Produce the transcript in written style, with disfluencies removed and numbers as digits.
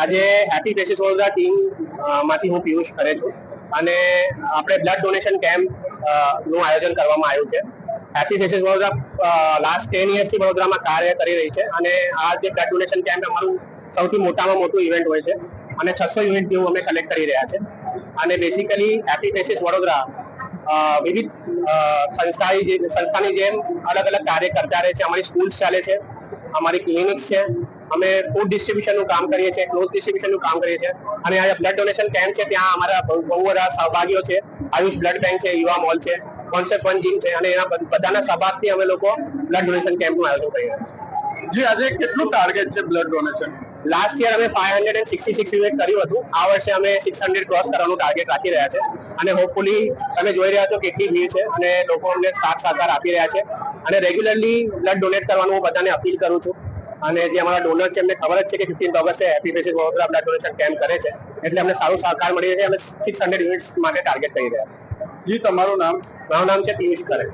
આજે happy faces Vadodara team માંથી હું પિયુષ ખરે છું અને આપણે બ્લડ ડોનેશન કેમ્પ નું આયોજન કરવામાં આવ્યું છે. હેપી ફેસીસ વડોદરા લાસ્ટ 10 યર્સથી વડોદરામાં કાર્ય કરી રહી છે અને આ જે બ્લડ ડોનેશન કેમ્પ અમારું સૌથી મોટામાં મોટું ઇવેન્ટ હોય છે અને 600 યુનિટ જેવું અમે કલેક્ટ કરી રહ્યા છે. અને બેસિકલી હેપી ફેસીસ વડોદરા વિવિધ સંસ્થાની જેમ અલગ અલગ કાર્ય કરતા રહે છે. અમારી સ્કૂલ્સ ચાલે છે, અમારી ક્લિનિક્સ છે, અમે ફૂડ ડિસ્ટ્રીબ્યુશનનું કામ કરીએ છીએ, ક્લોથ ડિસ્ટ્રીબ્યુશનનું કામ કરીએ છીએ અને આ બ્લડ ડોનેશન કેમ્પ છે ત્યાં અમારા બહુ બધા સહભાગીઓ છે. આયુષ બ્લડ બેંક છે, યુવા મોલ છે, કોન્સેપ્ટ વન જીમ છે અને એના બધાના સહભાગથી અમે લોકો બ્લડ ડોનેશન કેમ્પનું આયોજન કરી રહ્યા છીએ. જી, આજે કેટલું ટાર્ગેટ છે બ્લડ ડોનેશન? લાસ્ટ યર અમે 566 યુનિટ કર્યું હતું. આ વર્ષે અમે 600 ક્રોસ કરવાનું ટાર્ગેટ રાખી રહ્યા છે અને હોપફુલી તમે જોઈ રહ્યા છો કેટલી ભીડ છે અને લોકો અમને સાથ સહકાર આપી રહ્યા છે અને રેગ્યુલરલી બ્લડ ડોનેટ કરવાનું હું બધાને અપીલ કરું છું. અને જે અમારા ડોનર્સ છે એમને ખબર જ છે કે 15 ઓગસ્ટે happy faces Vadodara blood donation camp કરે છે એટલે અમને સારું સહકાર મળી રહ્યો છે. અમે 600 યુનિટ્સ માટે ટાર્ગેટ કરી રહ્યા છીએ. જી, તમારું નામ? મારું નામ છે પિયુષ ખરે.